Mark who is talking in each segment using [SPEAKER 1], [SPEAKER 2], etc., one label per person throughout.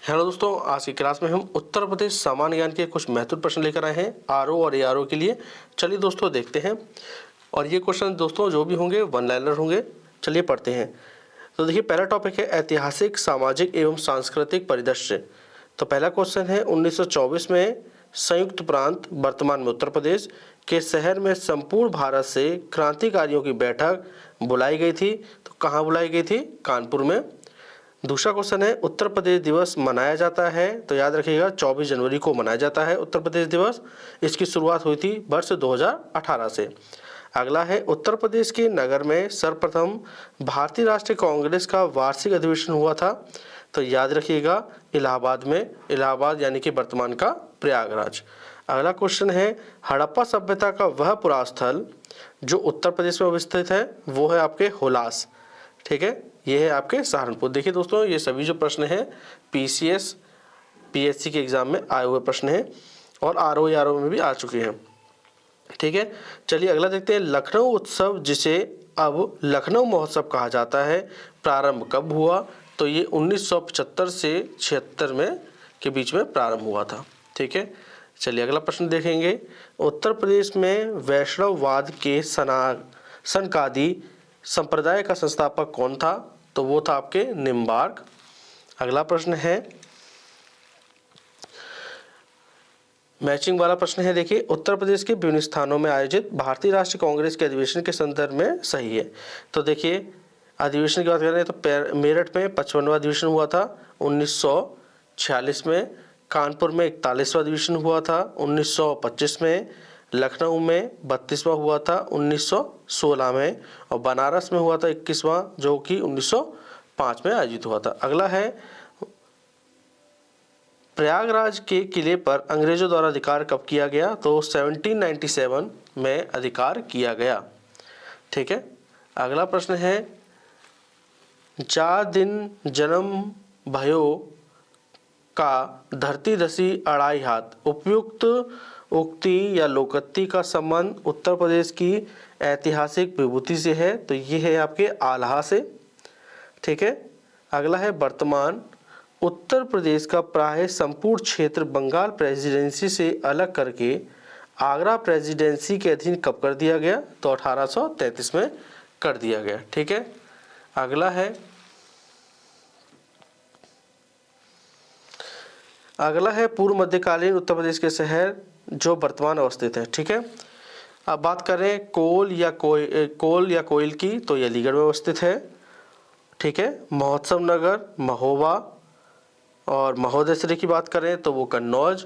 [SPEAKER 1] Hello दोस्तों, आज की क्लास में हम उत्तर प्रदेश सामान्य ज्ञान के कुछ महत्वपूर्ण प्रश्न लेकर आए हैं आरओ और एआरओ के लिए। चलिए दोस्तों देखते हैं। और ये क्वेश्चन दोस्तों जो भी होंगे वन लाइनर होंगे। चलिए पढ़ते हैं। तो देखिए, पहला टॉपिक है ऐतिहासिक, सामाजिक एवं सांस्कृतिक परिदृश्य। तो पहला क्वेश्चन है 1924 में संयुक्त प्रांत वर्तमान में उत्तर प्रदेश के शहर में संपूर्ण भारत से क्रांतिकारियों की बैठक बुलाई गई थी। तो कहाँ बुलाई गई थी? कानपुर में। दूसरा क्वेश्चन है उत्तर प्रदेश दिवस मनाया जाता है, तो याद रखिएगा 24 जनवरी को मनाया जाता है उत्तर प्रदेश दिवस। इसकी शुरुआत हुई थी वर्ष 2018 से। अगला है उत्तर प्रदेश के नगर में सर्वप्रथम भारतीय राष्ट्रीय कांग्रेस का वार्षिक अधिवेशन हुआ था। तो याद रखिएगा इलाहाबाद में, इलाहाबाद यानी कि वर्तमान का प्रयागराज। अगला क्वेश्चन है हड़प्पा सभ्यता का वह पुरास्थल जो उत्तर प्रदेश में अवस्थित है वो है आपके हुलास। ठीक है, ये है आपके सहारनपुर। देखिए दोस्तों, ये सभी जो प्रश्न हैं पीसीएस पीएससी के एग्जाम में आए हुए प्रश्न हैं और आरओ आरओ में भी आ चुके हैं। ठीक है, चलिए अगला देखते हैं। लखनऊ उत्सव, जिसे अब लखनऊ महोत्सव कहा जाता है, प्रारंभ कब हुआ? तो ये 1975 से 76 में के बीच में प्रारंभ हुआ था। ठीक है, चलिए अगला प्रश्न देखेंगे। उत्तर प्रदेश में वैष्णववाद के सनकादि संप्रदाय का संस्थापक कौन था? तो वो था आपके निम्बार्क। अगला प्रश्न है मैचिंग वाला प्रश्न है। देखिए, उत्तर प्रदेश के विभिन्न स्थानों में आयोजित भारतीय राष्ट्रीय कांग्रेस के अधिवेशन के संदर्भ में सही है। तो देखिए, अधिवेशन की बात करें तो मेरठ में 55वां अधिवेशन हुआ था 1946 में, कानपुर में 41वां अधिवेशन हुआ था 1925 में, लखनऊ में 32वां हुआ था 1916 में, और बनारस में हुआ था 21वां जो कि 1905 में आयोजित हुआ था। अगला है प्रयागराज के किले पर अंग्रेजों द्वारा अधिकार कब किया गया? तो 1797 में अधिकार किया गया। ठीक है, अगला प्रश्न है जा दिन जन्म भयो का धरती दसी अढ़ाई हाथ, उपयुक्त उक्ति या लोकोक्ति का संबंध उत्तर प्रदेश की ऐतिहासिक विभूति से है। तो ये है आपके आल्हा से। ठीक है, अगला है वर्तमान उत्तर प्रदेश का प्राय संपूर्ण क्षेत्र बंगाल प्रेसिडेंसी से अलग करके आगरा प्रेसिडेंसी के अधीन कब कर दिया गया? तो 1833 में कर दिया गया। ठीक है, अगला है पूर्व मध्यकालीन उत्तर प्रदेश के शहर जो वर्तमान अवस्थित है। ठीक है, अब बात करें कोल या कोयल की, तो ये अलीगढ़ में अवस्थित है। ठीक है, महोत्सव नगर महोबा, और महोदयश्री की बात करें तो वो कन्नौज।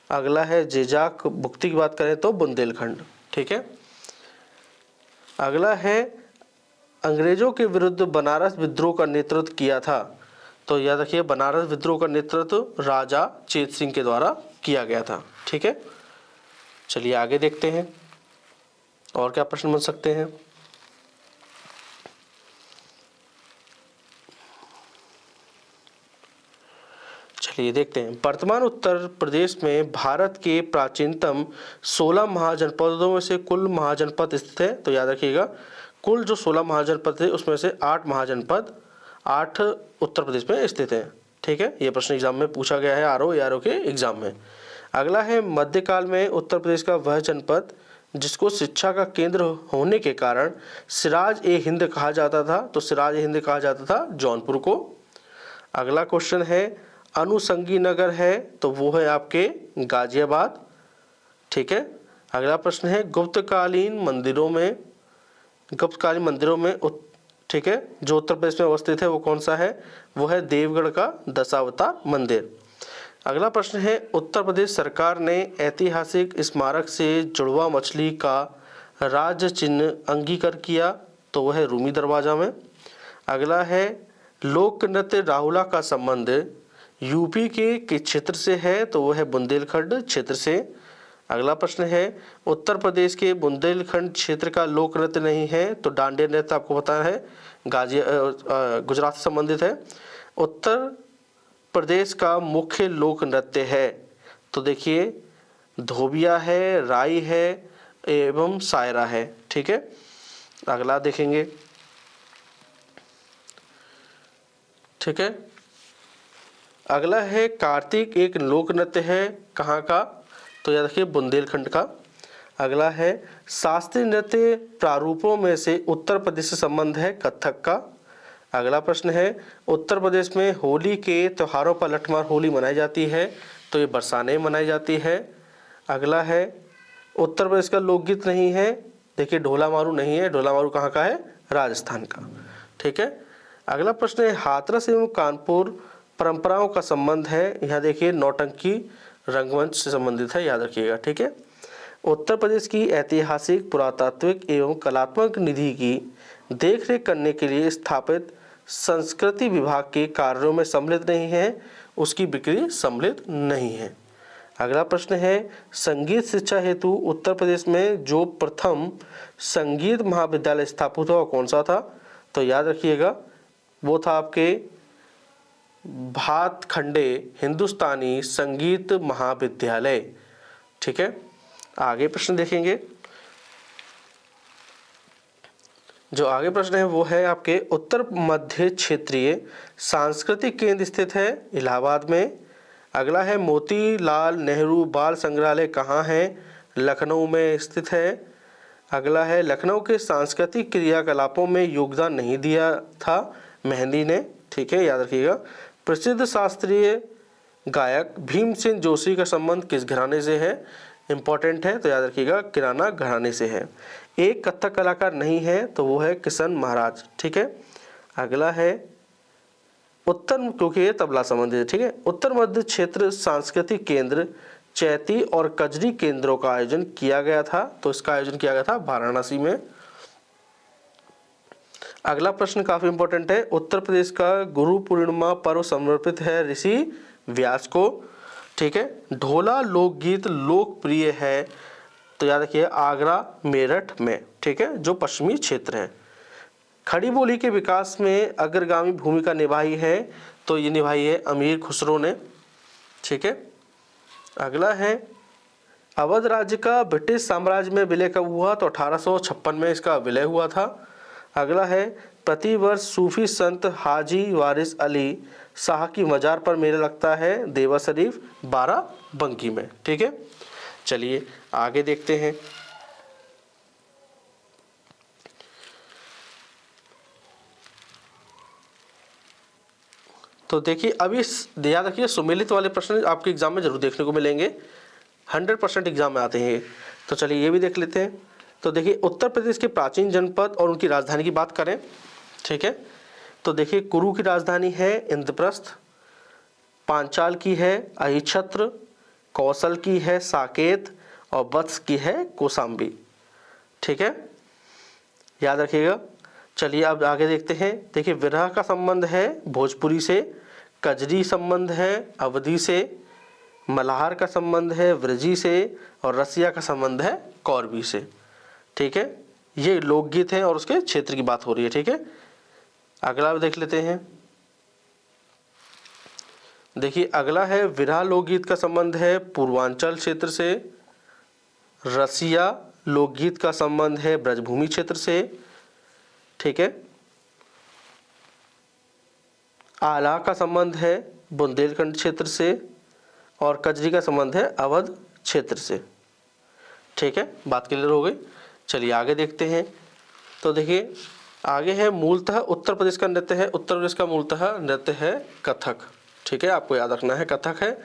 [SPEAKER 1] अगला है जेजाक भुक्ति की बात करें तो बुंदेलखंड। ठीक है, अगला है अंग्रेजों के विरुद्ध बनारस विद्रोह का नेतृत्व किया था। तो याद रखिए बनारस विद्रोह का नेतृत्व राजा चेत सिंह के द्वारा किया गया था। ठीक है, चलिए आगे देखते हैं और क्या प्रश्न बन सकते हैं। चलिए देखते हैं। वर्तमान उत्तर प्रदेश में भारत के प्राचीनतम 16 महाजनपदों में से कुल महाजनपद स्थित है। तो याद रखिएगा कुल जो 16 महाजनपद थे उसमें से 8 महाजनपद 8 उत्तर प्रदेश में स्थित हैं। ठीक है, ये प्रश्न एग्जाम में पूछा गया है आरओ के एग्जाम में। अगला है मध्यकाल में उत्तर प्रदेश का वह जनपद जिसको शिक्षा का केंद्र होने के कारण सिराज ए हिंद कहा जाता था। तो सिराज ए हिंद कहा जाता था जौनपुर को। अगला क्वेश्चन है अनुसंगी नगर है, तो वो है आपके गाजियाबाद। ठीक है, अगला प्रश्न है गुप्तकालीन मंदिरों में ठीक है जो उत्तर प्रदेश में अवस्थित है वो कौन सा है? वो है देवगढ़ का दशावतार मंदिर। अगला प्रश्न है उत्तर प्रदेश सरकार ने ऐतिहासिक स्मारक से जुड़वा मछली का राज्य चिन्ह अंगीकार किया। तो वह है रूमी दरवाजा में। अगला है लोक नृत्य राहुला का संबंध यूपी के क्षेत्र से है। तो वह है बुंदेलखंड क्षेत्र से। अगला प्रश्न है उत्तर प्रदेश के बुंदेलखंड क्षेत्र का लोक नृत्य नहीं है। तो डांडिया नृत्य आपको पता है गुजरात से संबंधित है। उत्तर प्रदेश का मुख्य लोक नृत्य है। तो देखिए धोबिया है, राई है एवं सायरा है। ठीक है, अगला देखेंगे। ठीक है, अगला है कार्तिक एक लोक नृत्य है, कहाँ का? तो याद रखिए बुंदेलखंड का। अगला है शास्त्रीय नृत्य प्रारूपों में से उत्तर प्रदेश से संबंध है, कथक का। अगला प्रश्न है उत्तर प्रदेश में होली के त्योहारों पर लठमार होली मनाई जाती है, तो ये बरसाने मनाई जाती है। अगला है उत्तर प्रदेश का लोकगीत नहीं है, देखिए ढोला मारू नहीं है, ढोला मारू कहाँ का है? राजस्थान का। ठीक है। अगला प्रश्न है हाथरस एवं कानपुर परंपराओं का संबंध है, यहाँ देखिए नौटंकी रंगमंच से संबंधित है, याद रखिएगा। ठीक है। उत्तर प्रदेश की ऐतिहासिक पुरातात्विक एवं कलात्मक निधि की देखरेख करने के लिए स्थापित संस्कृति विभाग के कार्यों में सम्मिलित नहीं है, उसकी बिक्री सम्मिलित नहीं है। अगला प्रश्न है संगीत शिक्षा हेतु उत्तर प्रदेश में जो प्रथम संगीत महाविद्यालय स्थापित हुआ कौन सा था? तो याद रखिएगा वो था आपके भातखंडे हिंदुस्तानी संगीत महाविद्यालय। ठीक है। आगे प्रश्न देखेंगे। जो आगे प्रश्न है वो है आपके उत्तर मध्य क्षेत्रीय सांस्कृतिक केंद्र स्थित है इलाहाबाद में। अगला है मोतीलाल नेहरू बाल संग्रहालय कहाँ है? लखनऊ में स्थित है। अगला है लखनऊ के सांस्कृतिक क्रियाकलापों में योगदान नहीं दिया था मेहंदी ने। ठीक है, याद रखिएगा। प्रसिद्ध शास्त्रीय गायक भीमसेन जोशी का संबंध किस घराने से है? इम्पोर्टेंट है, तो याद रखिएगा किराना घराने से है। एक कथक कलाकार नहीं है, तो वो है किशन महाराज। ठीक है। अगला है उत्तर, क्योंकि ये तबला संबंधित है। ठीक है। उत्तर मध्य क्षेत्र सांस्कृतिक केंद्र चैती और कजरी केंद्रों का आयोजन किया गया था, तो इसका आयोजन किया गया था वाराणसी में। अगला प्रश्न काफी इंपॉर्टेंट है। उत्तर प्रदेश का गुरु पूर्णिमा पर्व समर्पित है ऋषि व्यास को। ठीक है। ढोला लोकगीत लोकप्रिय है, तो याद रखिए आगरा मेरठ में। ठीक है, जो पश्चिमी क्षेत्र है। खड़ी बोली के विकास में अग्रगामी भूमिका निभाई है, तो ये निभाई है अमीर खुसरो ने। ठीक है। अगला है अवध राज्य का ब्रिटिश साम्राज्य में विलय कब हुआ? तो 1856 में इसका विलय हुआ था। अगला है प्रतिवर्ष सूफी संत हाजी वारिस अली शाह की मजार पर मेला लगता है देवा शरीफ बाराबंकी में। ठीक है। चलिए आगे देखते हैं। तो देखिए अभी याद रखिए सुमेलित वाले प्रश्न आपके एग्जाम में जरूर देखने को मिलेंगे, 100% एग्जाम में आते हैं। तो चलिए ये भी देख लेते हैं। तो देखिए उत्तर प्रदेश के प्राचीन जनपद और उनकी राजधानी की बात करें। ठीक है। तो देखिए कुरु की राजधानी है इंद्रप्रस्थ, पांचाल की है अहिछत्र, कौशल की है साकेत और वत्स की है कौशाम्बी। ठीक है, याद रखिएगा। चलिए अब आगे देखते हैं। देखिए विरह का संबंध है भोजपुरी से, कजरी संबंध है अवधी से, मल्हार का संबंध है वृजी से और रसिया का संबंध है कौरवी से। ठीक है, ये लोकगीत है और उसके क्षेत्र की बात हो रही है। ठीक है, अगला देख लेते हैं। देखिए अगला है विरह लोकगीत का संबंध है पूर्वांचल क्षेत्र से, रसिया लोकगीत का संबंध है ब्रजभूमि क्षेत्र से। ठीक है, आला का संबंध है बुंदेलखंड क्षेत्र से और कजरी का संबंध है अवध क्षेत्र से। ठीक है, बात क्लियर हो गई। चलिए आगे देखते हैं। तो देखिए आगे है मूलतः उत्तर प्रदेश का नृत्य है, उत्तर प्रदेश का मूलतः नृत्य है कथक। ठीक है, आपको याद रखना है कथक है।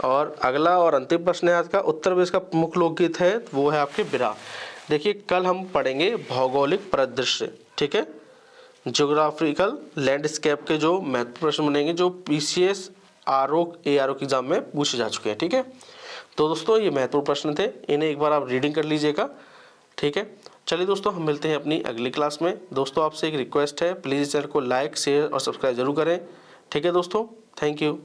[SPEAKER 1] और अगला और अंतिम प्रश्न है आज का, उत्तर प्रदेश का मुख्य लोकगीत है वो है आपके बिरहा। देखिए कल हम पढ़ेंगे भौगोलिक परिदृश्य। ठीक है, ज्योग्राफिकल लैंडस्केप के जो महत्वपूर्ण प्रश्न बनेंगे जो PCS ARO के एग्जाम में पूछे जा चुके हैं। ठीक है, तो दोस्तों ये महत्वपूर्ण प्रश्न थे, इन्हें एक बार आप रीडिंग कर लीजिएगा। ठीक है, चलिए दोस्तों हम मिलते हैं अपनी अगली क्लास में। दोस्तों आपसे एक रिक्वेस्ट है, प्लीज़ चैनल को लाइक शेयर और सब्सक्राइब जरूर करें। ठीक है दोस्तों, थैंक यू।